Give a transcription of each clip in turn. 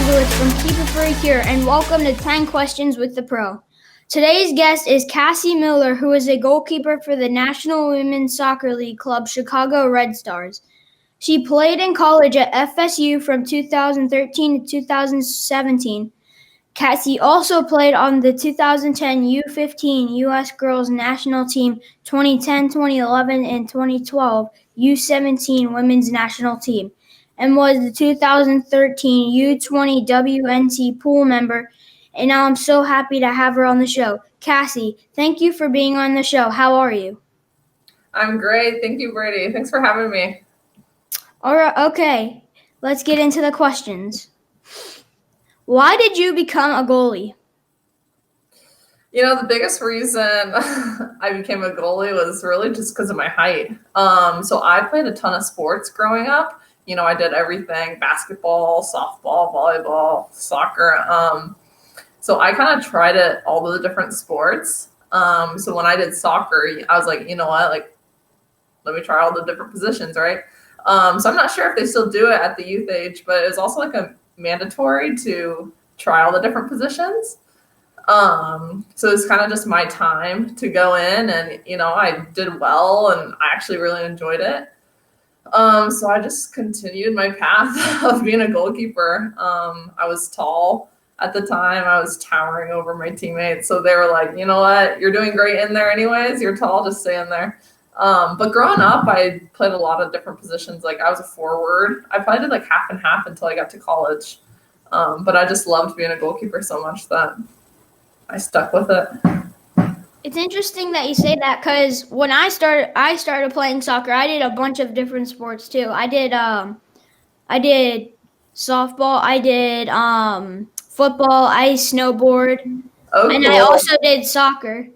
Lewis from Keep It Free here, and welcome to 10 Questions with the Pro. Today's guest is Cassie Miller, who is a goalkeeper for the National Women's Soccer League club Chicago Red Stars. She played in college at FSU from 2013 to 2017. Cassie also played on the 2010 U15 U.S. Girls National Team, 2010, 2011, and 2012 U17 Women's National Team, and was the 2013 U20 WNT pool member. And now I'm so happy to have her on the show. Cassie, thank you for being on the show. How are you? I'm great. Thank you, Brady. Thanks for having me. All right, okay. Let's get into the questions. Why did you become a goalie? The biggest reason I became a goalie was really just because of my height. So I played a ton of sports growing up. I did everything: basketball, softball, volleyball, soccer. So I kind of tried it, all the different sports. So when I did soccer, I was like, you know what, let me try all the different positions, right? So I'm not sure if they still do it at the youth age, but it was also like a mandatory to try all the different positions. So it's kind of just my time to go in, and I did well, and I actually really enjoyed it. So I just continued my path of being a goalkeeper. I was tall at the time. I was towering over my teammates, so they were like, you know what, you're doing great in there anyways, you're tall, just stay in there. But growing up, I played a lot of different positions. Like, I was a forward. I probably did like half and half until I got to college. But I just loved being a goalkeeper so much that I stuck with it. It's interesting that you say that, because when I started playing soccer, I did a bunch of different sports too. I did softball, I did football, I snowboard, and cool. I also did soccer.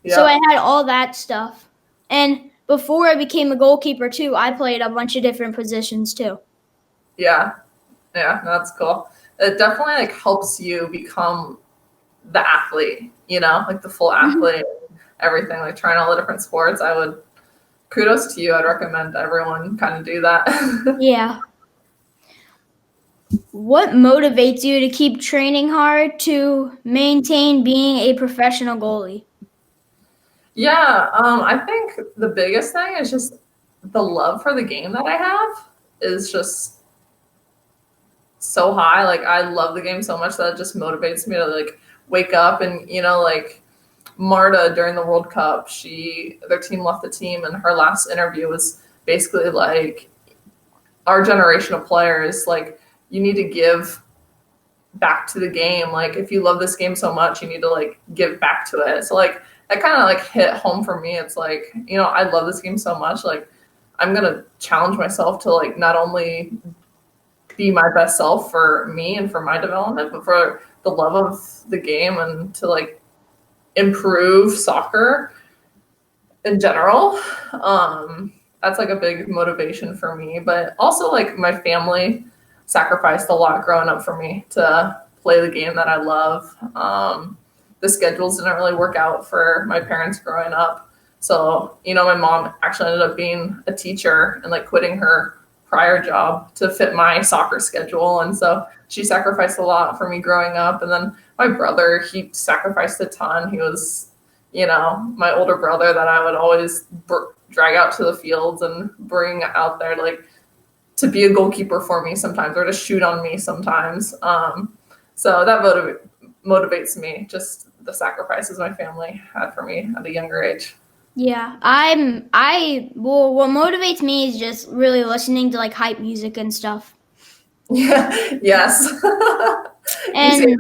Yeah. So I had all that stuff. And before I became a goalkeeper too, I played a bunch of different positions too. Yeah, that's cool. It definitely helps you become the athlete, like the full athlete, everything, like trying all the different sports. Kudos to you. I'd recommend everyone kind of do that. Yeah. What motivates you to keep training hard to maintain being a professional goalie? Yeah, I think the biggest thing is just the love for the game that I have is just so high. Like, I love the game so much that it just motivates me to wake up. And Marta, during the World Cup, their team left the team, and her last interview was basically like, our generation of players, you need to give back to the game. Like, if you love this game so much, you need to give back to it. So that kind of hit home for me. It's like, I love this game so much. I'm gonna challenge myself to not only be my best self for me and for my development, but for the love of the game, and to improve soccer in general. That's a big motivation for me. But also my family sacrificed a lot growing up for me to play the game that I love. The schedules didn't really work out for my parents growing up. So, my mom actually ended up being a teacher and quitting her prior job to fit my soccer schedule. And so she sacrificed a lot for me growing up. And then my brother, he sacrificed a ton. He was, my older brother that I would always drag out to the fields and bring out there to be a goalkeeper for me sometimes, or to shoot on me sometimes. So that motivates me, just the sacrifices my family had for me at a younger age. Yeah, what motivates me is just really listening to hype music and stuff. Yeah, yes. And see,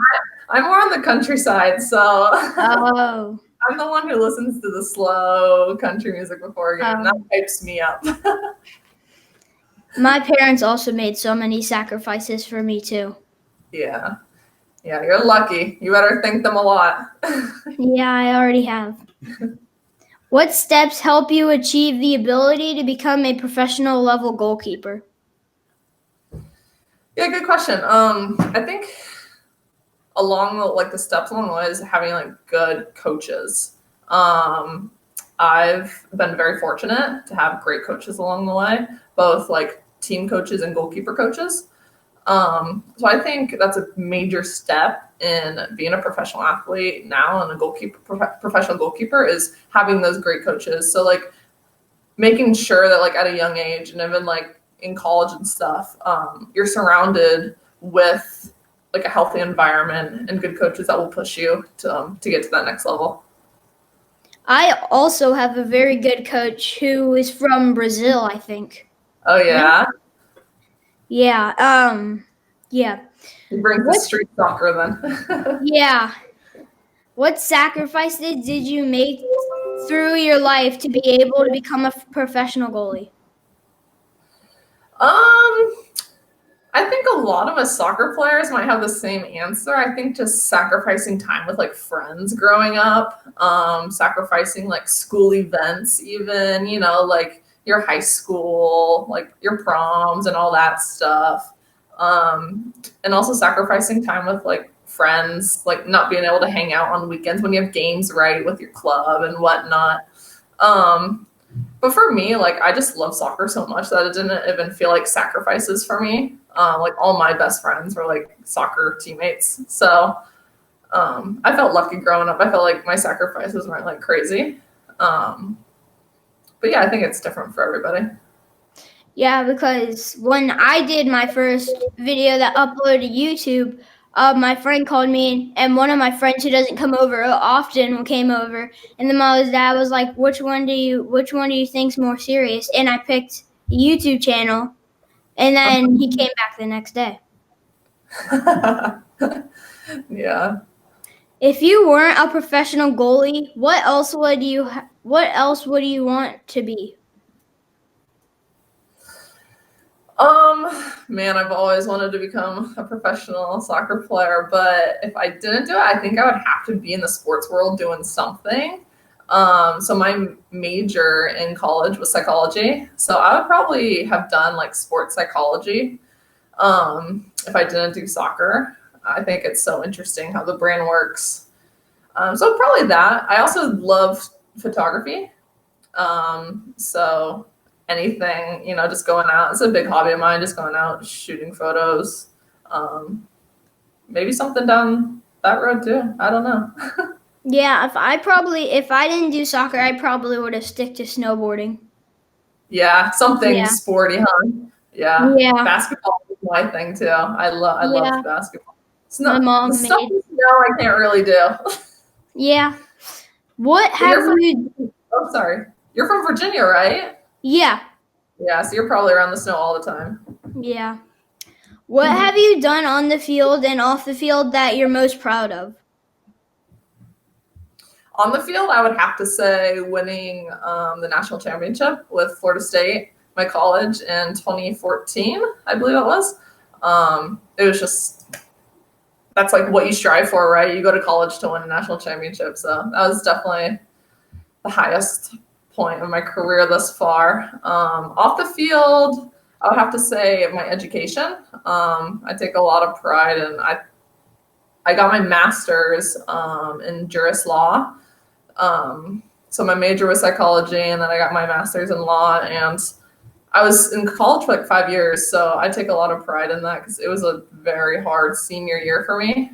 I'm more on the countryside, so oh, I'm the one who listens to the slow country music before a game. That hypes me up. My parents also made so many sacrifices for me too. Yeah, you're lucky. You better thank them a lot. Yeah, I already have. What steps help you achieve the ability to become a professional level goalkeeper? Yeah, good question. I think along the steps along the way is having good coaches. I've been very fortunate to have great coaches along the way, both team coaches and goalkeeper coaches. So I think that's a major step in being a professional athlete now, and a professional goalkeeper, is having those great coaches. So like making sure that like at a young age and even like in college and stuff, you're surrounded with like a healthy environment and good coaches that will push you to get to that next level. I also have a very good coach who is from Brazil, I think. Oh yeah, Yeah. Yeah. he brings the What? street soccer then. Yeah. What sacrifices did you make through your life to be able to become a professional goalie? um, I think a lot of us soccer players might have the same answer. I think just sacrificing time with like friends growing up, sacrificing like school events, even, like your high school, like your proms and all that stuff. And also sacrificing time with like friends, like not being able to hang out on weekends when you have games, right, with your club and whatnot. Um, but for me, like I just love soccer so much that it didn't even feel like sacrifices for me. Like all my best friends were like soccer teammates, so I felt lucky growing up. I felt like my sacrifices weren't like crazy. Um, but yeah, I think it's different for everybody. Yeah, because when I did my first video that uploaded to YouTube, my friend called me, and one of my friends who doesn't come over often came over, and then my dad was like, which one do you think's more serious?" And I picked the YouTube channel, and then he came back the next day. Yeah. If you weren't a professional goalie, what else would you want to be? Man, I've always wanted to become a professional soccer player, but if I didn't do it, I think I would have to be in the sports world doing something. So my major in college was psychology. So I would probably have done like sports psychology if I didn't do soccer. I think it's so interesting how the brain works. So probably that. I also love photography. So anything, just going out. It's a big hobby of mine, just going out, shooting photos. Um, Maybe something down that road too. I don't know. Yeah, if I didn't do soccer, I probably would have stick to snowboarding. Yeah, something Yeah. sporty, huh? Yeah. Yeah. Basketball is my thing too. I Yeah. love basketball. My The mom stuff made. in snow I can't really do. Yeah. What But have you oh sorry. You're from Virginia, right? Yeah. Yeah, so you're probably around the snow all the time. Yeah. What have you done on the field and off the field that you're most proud of? On the field, I would have to say winning the national championship with Florida State, my college, in 2014, I believe it was. It was just, that's like what you strive for, right? You go to college to win a national championship. So that was definitely the highest point of my career thus far. Off the field, I would have to say my education. I take a lot of pride in, I got my master's in Juris Law. So my major was psychology, and then I got my master's in law, and I was in college for like 5 years. So I take a lot of pride in that because it was a very hard senior year for me.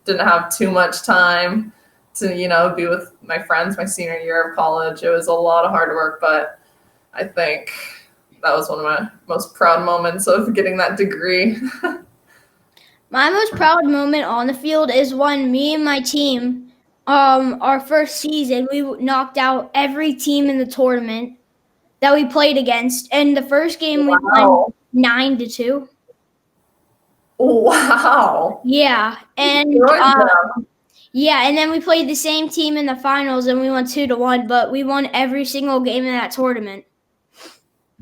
Didn't have too much time to, be with my friends my senior year of college. It was a lot of hard work, but I think that was one of my most proud moments of getting that degree. My most proud moment on the field is when me and my team, our first season, we knocked out every team in the tournament that we played against. And the first game we won Wow. 9-2. Wow. Yeah. And yeah, and then we played the same team in the finals and we won 2-1, but we won every single game in that tournament.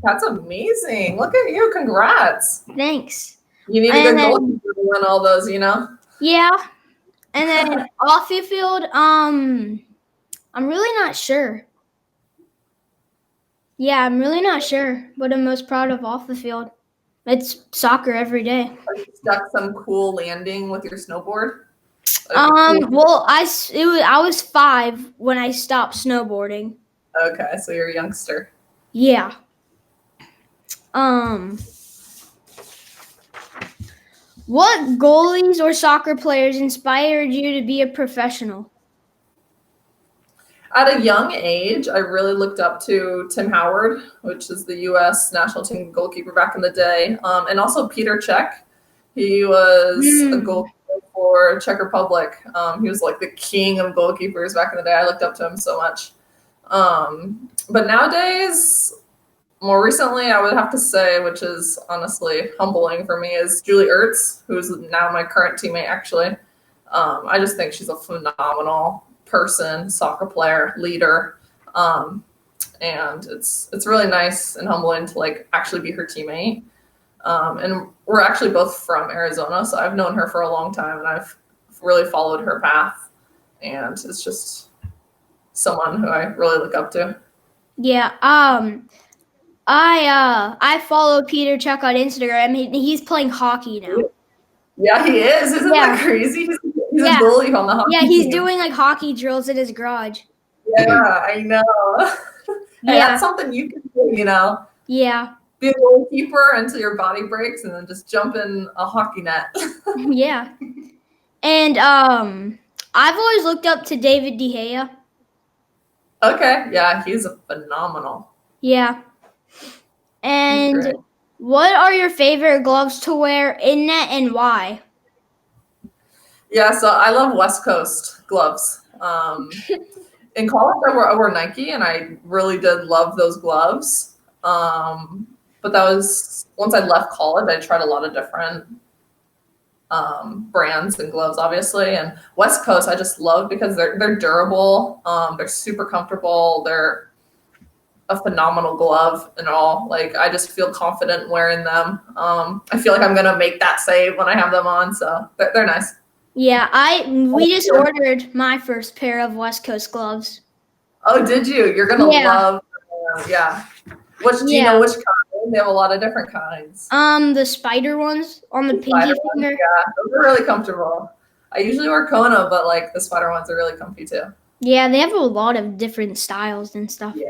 That's amazing. Look at you. Congrats. Thanks. You need a good goalkeeper to win all those, Yeah. And then off the field, I'm really not sure. Yeah, I'm really not sure what I'm most proud of off the field. It's soccer every day. Have you stuck some cool landing with your snowboard? Well, I was 5 when I stopped snowboarding. Okay, so you're a youngster. Yeah. What goalies or soccer players inspired you to be a professional? At a young age, I really looked up to Tim Howard, which is the U.S. national team goalkeeper back in the day, and also Peter Cech. He was a Hmm. goalkeeper for Czech Republic. He was like the king of goalkeepers back in the day. I looked up to him so much. But nowadays, more recently, I would have to say, which is honestly humbling for me, is Julie Ertz, who's now my current teammate, actually. I just think she's a phenomenal person, soccer player, leader. And it's really nice and humbling to like actually be her teammate. And we're actually both from Arizona, so I've known her for a long time and I've really followed her path. And it's just someone who I really look up to. Yeah. I follow Peter Cech on Instagram. He's playing hockey now. Yeah, he is. Isn't that Yeah. crazy? He's a Yeah. goalie on the Yeah, hockey he's team. doing like hockey drills in his garage. Yeah, I know. Hey, Yeah. that's something you can do, you know. Yeah. Be a goalkeeper until your body breaks and then just jump in a hockey net. Yeah. And I've always looked up to David De Gea. Okay, yeah, he's a phenomenal. Yeah. He's And great. what are your favorite gloves to wear in net and why? Yeah, so I love West Coast gloves. In college, I wore Nike, and I really did love those gloves. But that was once I left college, I tried a lot of different brands and gloves, obviously. And West Coast, I just love because they're durable. They're super comfortable. They're a phenomenal glove and all. Like I just feel confident wearing them. I feel like I'm gonna make that save when I have them on. So they're nice. Yeah, we just ordered my first pair of West Coast gloves. Oh, did you? You're gonna Yeah. love. Yeah. Which do you know Yeah. which kind? They have a lot of different kinds. The spider ones on the The pinky spider ones, finger. yeah, those are really comfortable. I usually wear Kona, but like the spider ones are really comfy too. Yeah, they have a lot of different styles and stuff. Yeah.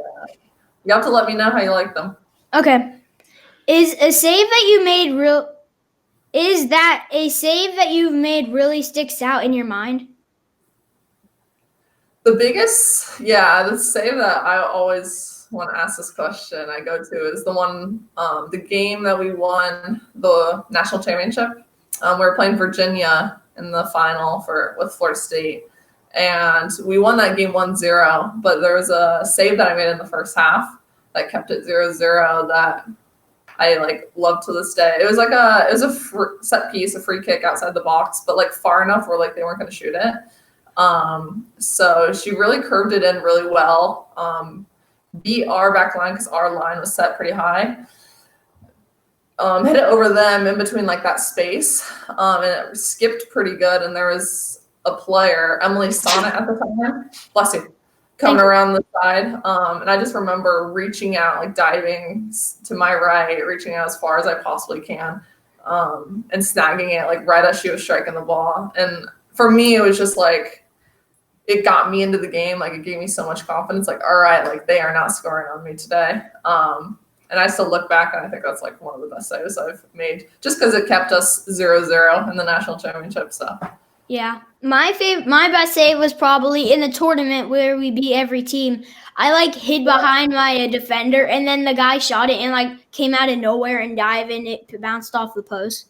You have to let me know how you like them. Okay. Is a save that you made real is that a save that you've made really sticks out in your mind? The biggest, yeah, the save that I always want to ask this question I go to is the one, the game that we won the national championship. We were playing Virginia in the final with Florida State. And we won that game 1-0, but there was a save that I made in the first half that kept it 0-0 that I like love to this day. It was like a set piece, a free kick outside the box, but like far enough where like they weren't going to shoot it. So she really curved it in really well. Beat our back line because our line was set pretty high. Hit it over them in between like that space, and it skipped pretty good. And there was a player, Emily Sonnet at the time, bless you, coming around the side. And I just remember reaching out, like diving to my right, reaching out as far as I possibly can, and snagging it like right as she was striking the ball. And for me, it was just like, it got me into the game. Like it gave me so much confidence. Like, all right, like they are not scoring on me today. And I still look back and I think that's like one of the best saves I've made, just because it kept us 0-0 in the national championship. So Yeah, my best save was probably in the tournament where we beat every team. I like hid behind my defender, and then the guy shot it and like came out of nowhere and dived, and it bounced off the post.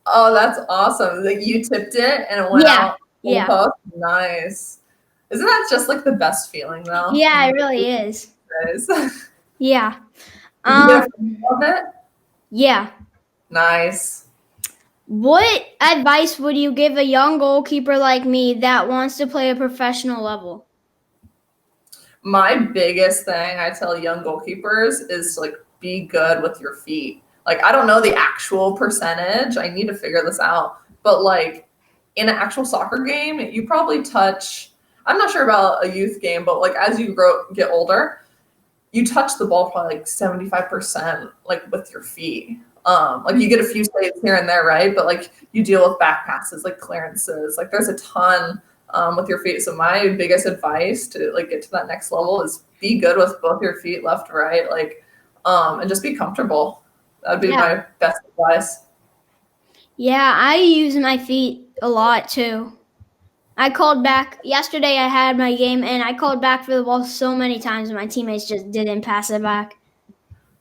oh, that's awesome. Like you tipped it and it went out on the Yeah, post. Nice. Isn't that just like the best feeling though? yeah, it really is. Did Yeah, you get a photo of it? yeah. Nice. What advice would you give a young goalkeeper like me that wants to play a professional level? My biggest thing I tell young goalkeepers is to, like, be good with your feet. Like I don't know the actual percentage. I need to figure this out. But like in an actual soccer game, you probably touch, I'm not sure about a youth game, but like as you get older, you touch the ball probably like 75% like with your feet. Like you get a few saves here and there, right? But like you deal with back passes, like clearances, like there's a ton with your feet. So my biggest advice to like get to that next level is be good with both your feet, left, right, like, and just be comfortable. That'd be Yeah. my best advice. Yeah, I use my feet a lot too. I called back yesterday. I had my game and I called back for the ball so many times, and my teammates just didn't pass it back.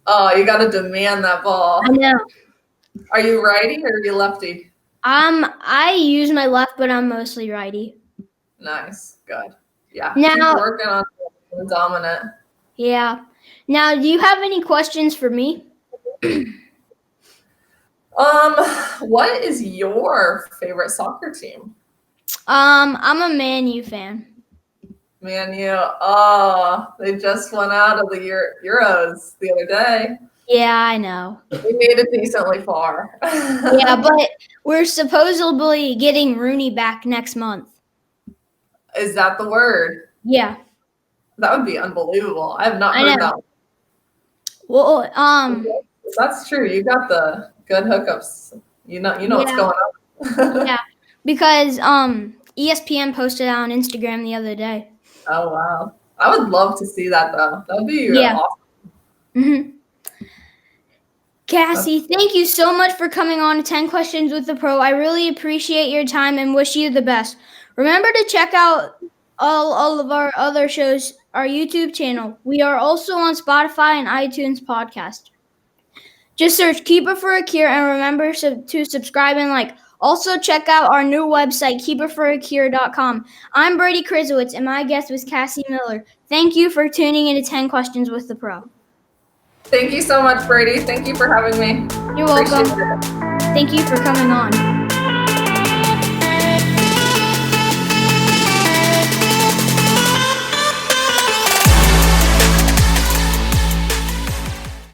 Oh, you got to demand that I ball. know. Are you righty or are you lefty? I use my left, but I'm mostly righty. Nice. Good. Yeah. Keep Now, working on being dominant. yeah. Now, do you have any questions for me? What is your favorite soccer team? I'm a Man U fan. Man, they just went out of the Euros the other day. Yeah, I know. We made it decently far. Yeah, but we're supposedly getting Rooney back next month. Is that the word? Yeah, That would be unbelievable. I have not I heard know. that. Well, If that's true. You got the good hookups. You know what's yeah, going on. yeah, because ESPN posted on Instagram the other day. Oh wow. I would love to see that though. That would be Yeah. awesome. Mm-hmm. Cassie, thank you so much for coming on to 10 Questions with the Pro. I really appreciate your time and wish you the best. Remember to check out all of our other shows, our YouTube channel. We are also on Spotify and iTunes podcast. Just search Keeper for a Cure and remember to subscribe and like. Also, check out our new website, keeperforacure.com. I'm Brady Krizowitz, and my guest was Cassie Miller. Thank you for tuning into 10 Questions with the Pro. Thank you so much, Brady. Thank you for having me. You're welcome. Appreciate it. Thank you for coming on.